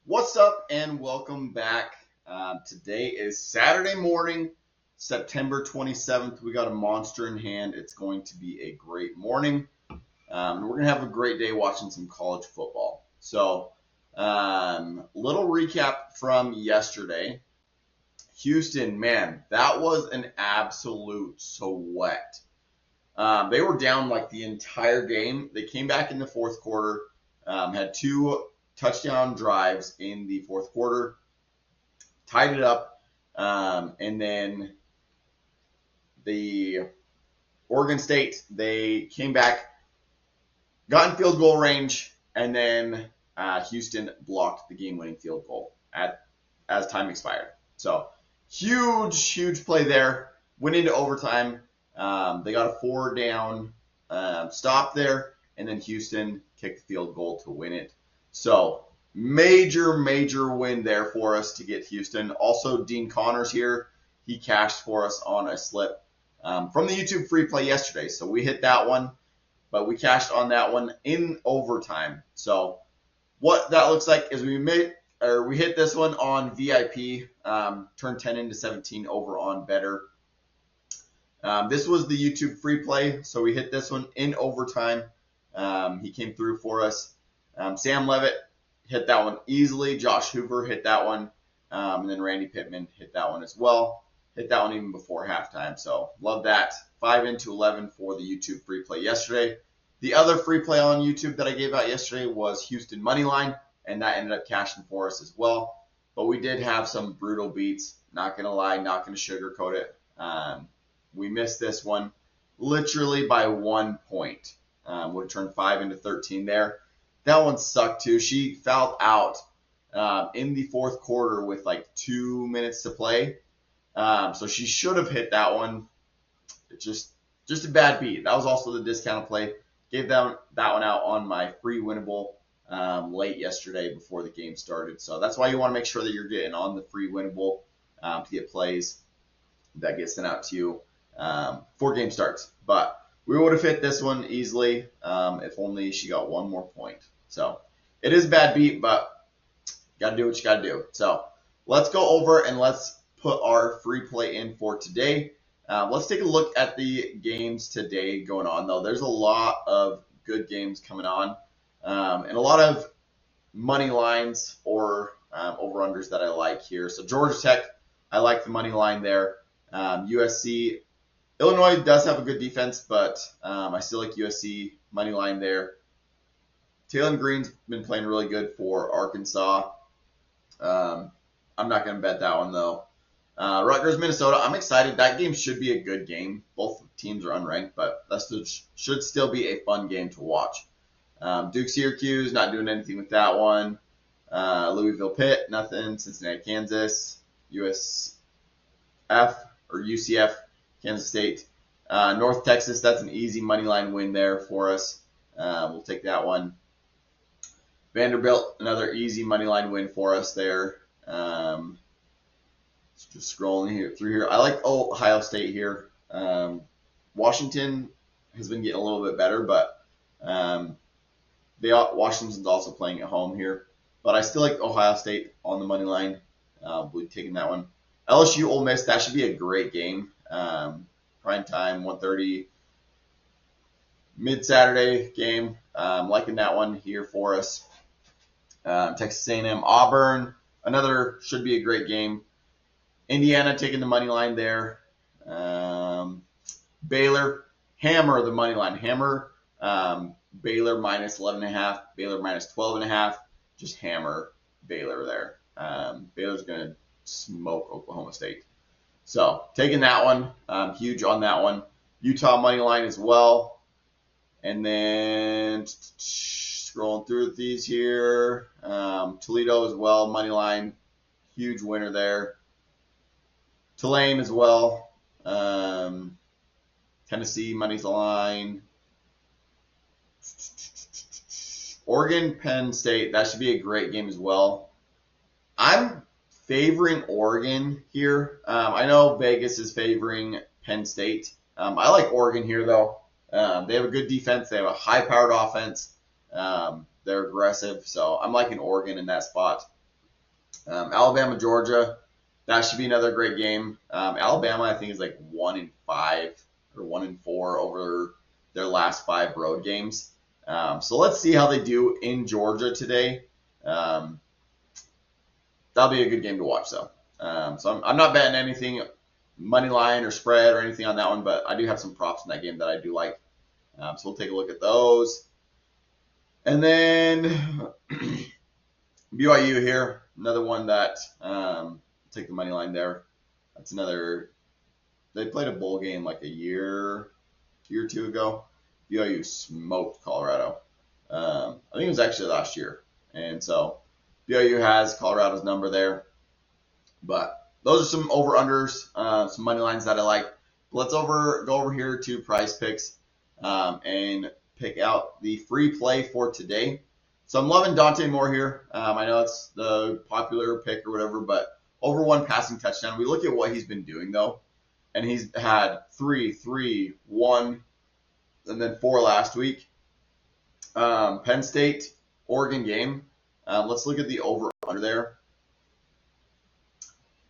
What's up and welcome back. Today is Saturday morning, September 27th. We got a monster in hand. It's going to be a great morning. We're going to have a great day watching some college football. So, little recap from yesterday. Houston, man, that was an absolute sweat. They were down like the entire game. They came back in the fourth quarter, had two touchdown drives in the fourth quarter, tied it up, and then the Oregon State, they came back, got in field goal range, and then Houston blocked the game-winning field goal as time expired. So huge play there. Went into overtime. They got a 4-down stop there, and then Houston kicked the field goal to win it. So major win there for us to get Houston. Also, Dean Connors here. He cashed for us on a slip from the YouTube free play yesterday. So we hit that one, but we cashed on that one in overtime. So what that looks like is we hit this one on VIP, turned 10 into 17 over on BETR. This was the YouTube free play, so we hit this one in overtime. He came through for us. Sam Levitt hit that one easily. Josh Hoover hit that one. And then Randy Pittman hit that one as well. Hit that one even before halftime. So love that. 5 into 11 for the YouTube free play yesterday. The other free play on YouTube that I gave out yesterday was Houston Moneyline, and that ended up cashing for us as well. But we did have some brutal beats. Not going to lie, not going to sugarcoat it. We missed this one literally by 1 point. Would have turned 5 into 13 there. That one sucked too. She fouled out in the fourth quarter with like 2 minutes to play. So she should have hit that one. Just a bad beat. That was also the discounted play. Gave that one out on my free winnable late yesterday before the game started. So that's why you want to make sure that you're getting on the free winnable to get plays that get sent out to you before game starts. But we would have hit this one easily if only she got one more point. So it is a bad beat, but got to do what you got to do. So let's go over and let's put our free play in for today. Let's take a look at the games today going on, though. There's a lot of good games coming on and a lot of money lines or over-unders that I like here. So Georgia Tech, I like the money line there. USC, Illinois does have a good defense, but I still like USC money line there. Taylor Green's been playing really good for Arkansas. I'm not going to bet that one, though. Rutgers, Minnesota, I'm excited. That game should be a good game. Both teams are unranked, but that should still be a fun game to watch. Duke, Syracuse, not doing anything with that one. Louisville, Pitt, nothing. Cincinnati, Kansas. UCF, Kansas State. North Texas, that's an easy money line win there for us. We'll take that one. Vanderbilt, another easy money line win for us there. Just scrolling through here. I like Ohio State here. Washington has been getting a little bit better, but Washington's also playing at home here. But I still like Ohio State on the money line. We'll be taking that one. LSU, Ole Miss, that should be a great game. Prime time, 1:30, mid-Saturday game. Liking that one here for us. Texas A&M, Auburn, another should be a great game. Indiana taking the money line there. Baylor, hammer the money line. Hammer Baylor minus 11.5, Baylor minus 12.5. Just hammer Baylor there. Baylor's going to smoke Oklahoma State. So taking that one, huge on that one. Utah money line as well. And then scrolling through these here, Toledo as well, money line, huge winner there. Tulane as well. Tennessee money line. Oregon, Penn State, that should be a great game as well. I'm favoring Oregon here. I know Vegas is favoring Penn State. I like Oregon here, though. They have a good defense. They have a high-powered offense. They're aggressive, so I'm liking Oregon in that spot. Alabama, Georgia, that should be another great game. Alabama, I think, is like 1-5 or 1-4 over their last 5 road games. So let's see how they do in Georgia today. That'll be a good game to watch, though. So I'm not betting anything, money line or spread or anything on that one, but I do have some props in that game that I do like. So we'll take a look at those. And then BYU here, another one that take the money line there. That's another. They played a bowl game like a year or two ago. BYU smoked Colorado. I think it was actually last year, and so BYU has Colorado's number there. But those are some over-unders, some money lines that I like. Let's go over here to Prizepicks and pick out the free play for today. So I'm loving Dante Moore here. I know it's the popular pick or whatever, but over 1 passing touchdown. We look at what he's been doing, though, and he's had 3, 3, 1, and then 4 last week. Penn State, Oregon game. Let's look at the over-under there.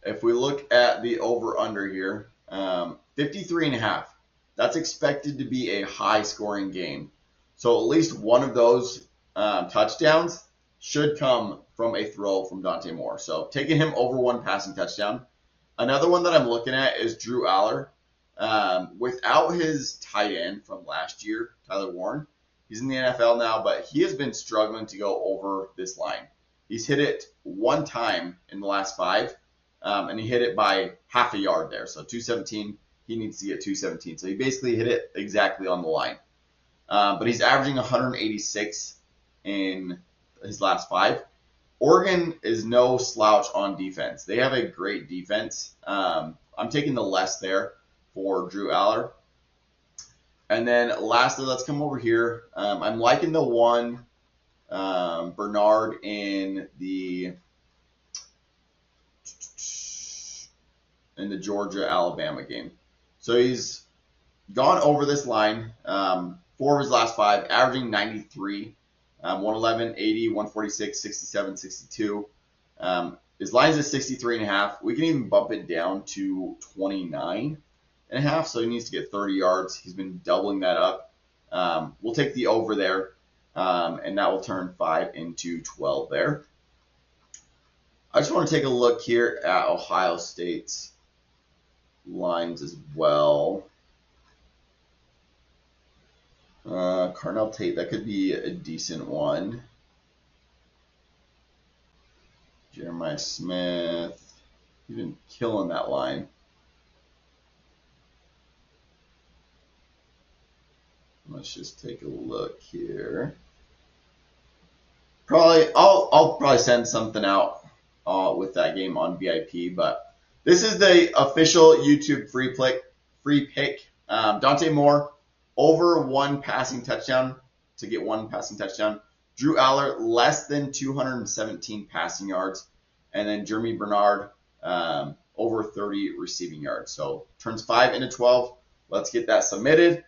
If we look at the over-under here, 53.5. That's expected to be a high-scoring game. So at least one of those touchdowns should come from a throw from Dante Moore. So taking him over 1 passing touchdown. Another one that I'm looking at is Drew Aller. Without his tight end from last year, Tyler Warren, he's in the NFL now, but he has been struggling to go over this line. He's hit it 1 time in the last 5, and he hit it by half a yard there. So 217, he needs to get 217. So he basically hit it exactly on the line. But he's averaging 186 in his last 5. Oregon is no slouch on defense. They have a great defense. I'm taking the less there for Drew Aller. And then lastly, let's come over here. I'm liking the one Bernard in the Georgia-Alabama game. So he's gone over this line 4 of his last 5, averaging 93, 111, 80, 146, 67, 62. His line's at 63.5. We can even bump it down to 29.5, so he needs to get 30 yards. He's been doubling that up. We'll take the over there, and that will turn 5 into 12 there. I just want to take a look here at Ohio State's lines as well. Carnell Tate, that could be a decent one. Jeremiah Smith, he's been killing that line. Let's just take a look here. I'll probably send something out with that game on VIP, but this is the official YouTube free pick. Dante Moore over 1 passing touchdown to get 1 passing touchdown. Drew Aller less than 217 passing yards, and then Jeremy Bernard over 30 receiving yards. So turns 5 into 12. Let's get that submitted.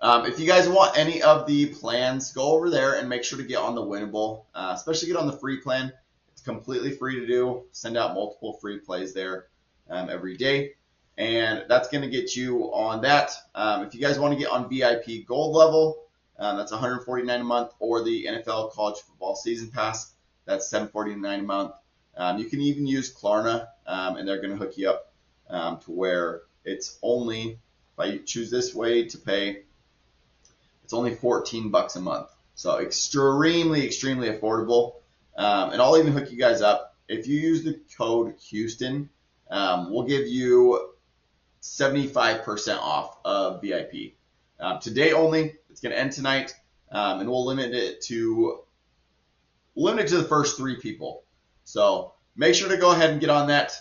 If you guys want any of the plans, go over there and make sure to get on the Winible, especially get on the free plan. It's completely free to do. Send out multiple free plays there every day, and that's going to get you on that. If you guys want to get on VIP Gold level, that's $149 a month, or the NFL College Football Season Pass, that's $749 a month. You can even use Klarna, and they're going to hook you up to where it's only, if I choose this way to pay, it's only $14 a month. So extremely, extremely affordable. And I'll even hook you guys up. If you use the code Houston, we'll give you 75% off of VIP. Today only. It's going to end tonight, and we'll limit it to the first 3 people. So make sure to go ahead and get on that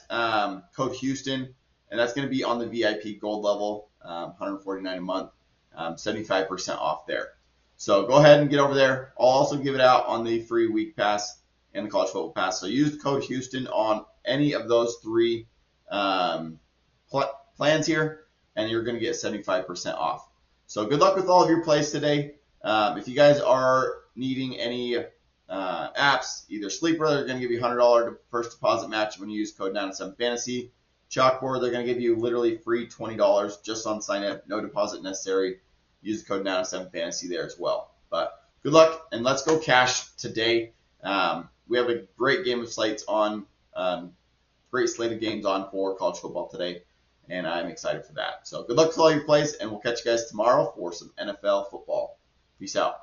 code Houston, and that's going to be on the VIP Gold level, $149 a month, 75% off there. So go ahead and get over there. I'll also give it out on the free week pass and the college football pass. So use the code Houston on any of those 3 plans here, and you're going to get 75% off. So good luck with all of your plays today. If you guys are needing any apps. Either Sleeper, they're going to give you $100 first deposit match when you use code 907fantasy. Chalkboard, they're going to give you literally free $20 just on sign up, no deposit necessary. Use the code 907fantasy there as well. But good luck, and let's go cash today. We have a great game of slates on, great slate of games on for college football today, and I'm excited for that. So good luck to all your plays, and we'll catch you guys tomorrow for some NFL football. Peace out.